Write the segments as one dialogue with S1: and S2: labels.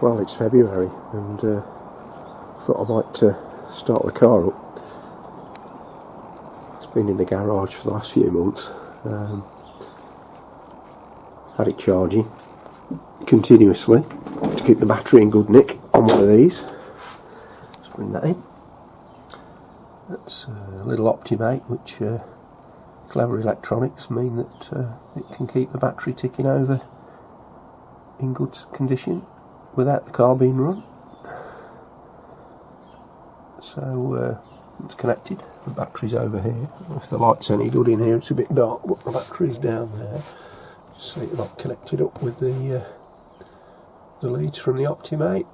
S1: well, it's February, and thought I might start the car up. It's been in the garage for the last few months. Had it charging continuously to keep the battery in good nick on one of these. Let's bring that in. That's a little Mgbgt, which clever electronics mean that it can keep the battery ticking over in good condition without the car being run. So it's connected. The battery's over here. If the light's any good in here, it's a bit dark, but the battery's down there. So it's not connected up with the leads from the Mgbgt,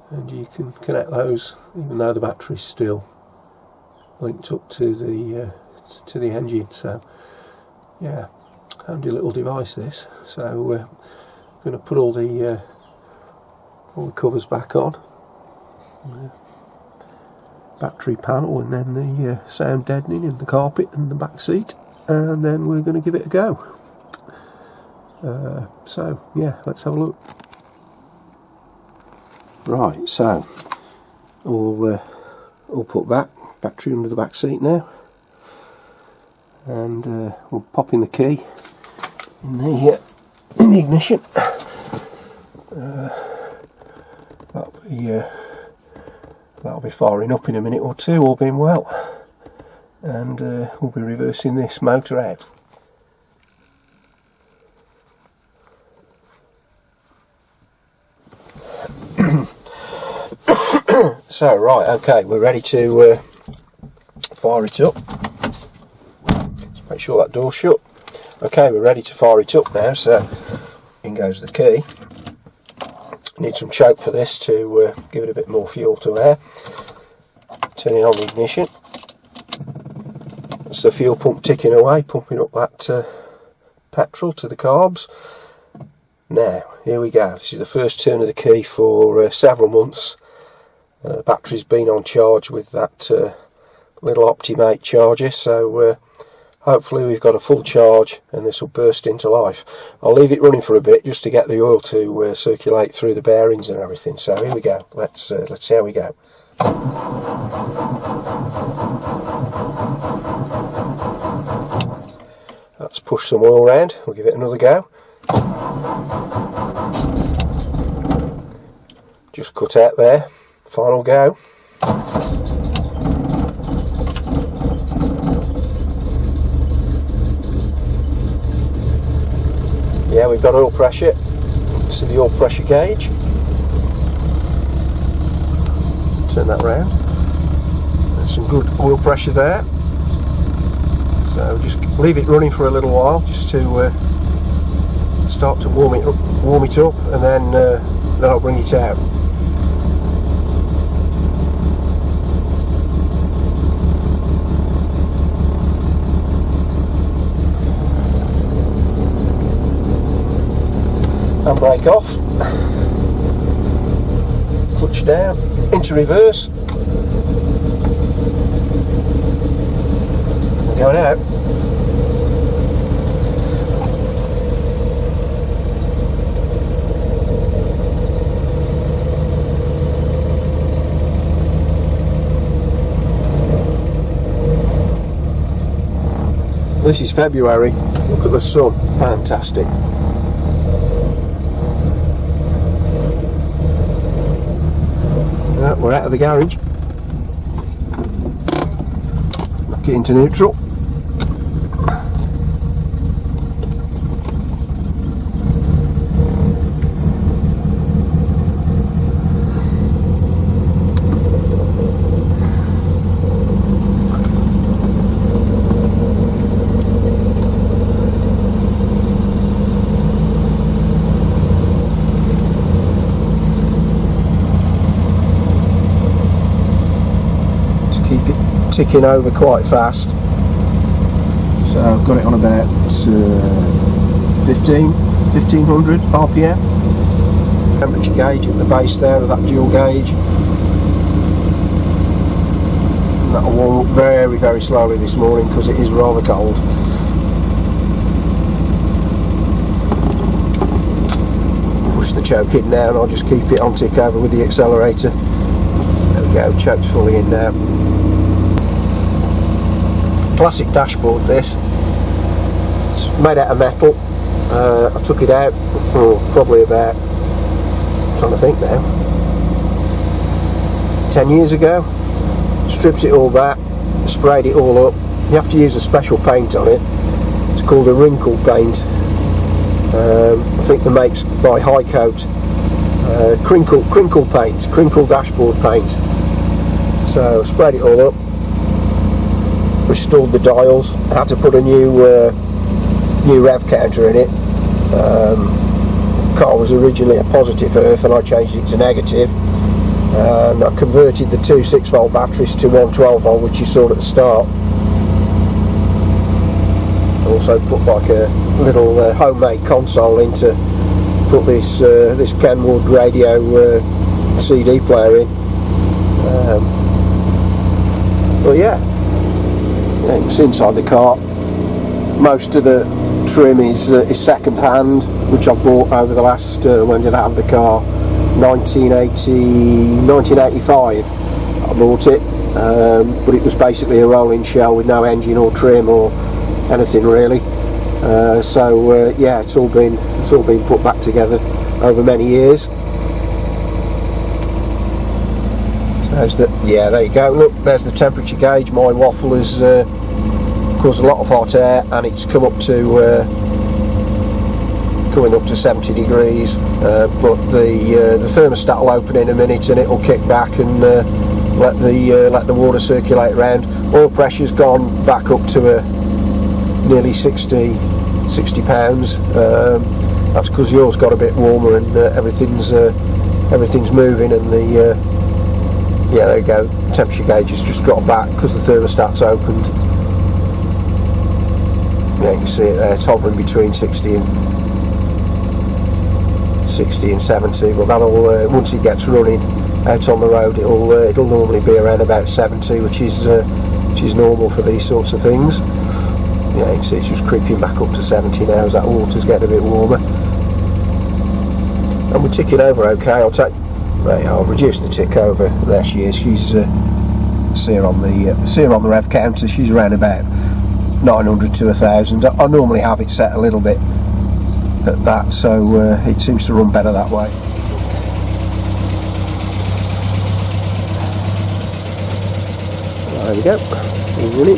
S1: and you can connect those even though the battery's still linked up to the engine. So yeah, handy little device this. So we're going to put all the covers back on. Battery panel, and then the sound deadening, and the carpet and the back seat, and then we're going to give it a go. So yeah, let's have a look. Right, so all put back, battery under the back seat now, and we'll pop in the key in the ignition. That'll be firing up in a minute or two, all being well, and we'll be reversing this motor out. So right, okay, we're ready to fire it up. Let's make sure that door's shut. Okay, we're ready to fire it up now, so in goes the key. Need some choke for this to give it a bit more fuel to air. Turning on the ignition. That's the fuel pump ticking away, pumping up that petrol to the carbs. Now, here we go. This is the first turn of the key for several months. Battery's been on charge with that little Mgbgt charger, so hopefully we've got a full charge and this will burst into life. I'll leave it running for a bit just to get the oil to circulate through the bearings and everything. So here we go. Let's see how we go. Let's push some oil around. We'll give it another go. Just cut out there. Final go. Yeah, we've got oil pressure. This is the oil pressure gauge. Turn that round. There's some good oil pressure there. So just leave it running for a little while, just to start to warm it up, and then I'll bring it out. Handbrake off, clutch down, into reverse, we're going out. This is February, look at the sun, fantastic. We're out of the garage. Knock it into neutral. Keep it ticking over quite fast. So I've got it on about 1500 RPM. Temperature gauge at the base there of that dual gauge. And that'll warm up very, very slowly this morning because it is rather cold. Push the choke in now, and I'll just keep it on tick over with the accelerator. There we go, choke's fully in now. Classic dashboard this. It's made out of metal. I took it out probably about, I'm trying to think now, 10 years ago. Stripped it all back, sprayed it all up. You have to use a special paint on it. It's called a wrinkle paint. I think the make's by High Coat. Crinkle paint, crinkle dashboard paint. So sprayed it all up, restored the dials. Had to put a new rev counter in it. Car was originally a positive earth, and I changed it to negative. And I converted the two 6-volt batteries to one 12-volt, which you saw at the start. Also put like a little homemade console in to put this Kenwood radio CD player in. But yeah, it's inside the car. Most of the trim is second hand, which I bought over the last, when did I have the car? 1985 I bought it, but it was basically a rolling shell with no engine or trim or anything really. So yeah, it's all been put back together over many years. There you go. Look, there's the temperature gauge. My waffle has caused a lot of hot air, and it's come up to coming up to 70 degrees. But the thermostat will open in a minute, and it'll kick back and let the water circulate around. Oil pressure's gone back up to nearly 60 pounds. That's because yours got a bit warmer, and everything's moving, and yeah, there you go. Temperature gauge has just dropped back because the thermostat's opened. Yeah, you can see it there. It's hovering between 60 and 70, but that'll once it gets running out on the road, it'll normally be around about 70, which is normal for these sorts of things. Yeah, you can see it's just creeping back up to 70 now as that water's getting a bit warmer. And we're ticking over okay. I've reduced the tick over. There she is. She's see her on the rev counter. She's around about 900 to 1000. I normally have it set a little bit at that, so it seems to run better that way. There we go. Running.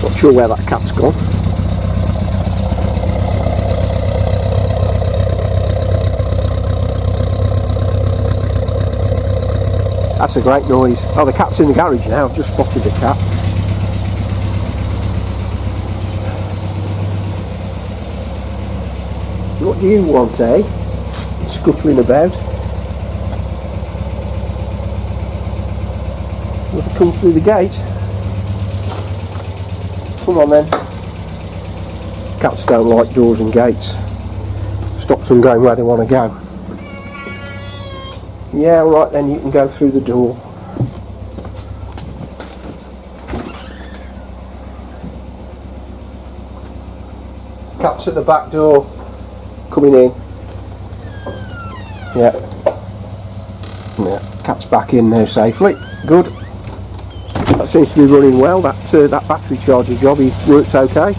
S1: Not sure where that cat's gone. That's a great noise. Oh, the cat's in the garage now. I've just spotted the cat. What do you want, eh? Scuttling about. Want to come through the gate? Come on then. Cats don't like doors and gates. Stops them going where they want to go. Yeah, right then, you can go through the door. Cat's at the back door, coming in. Yeah, cat's back in now safely. Good. That seems to be running well. That battery charger job, he worked okay.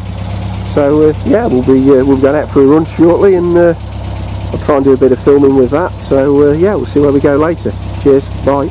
S1: So yeah, we'll be going out for a run shortly, and I'll try and do a bit of filming with that. So yeah, we'll see where we go later. Cheers, bye.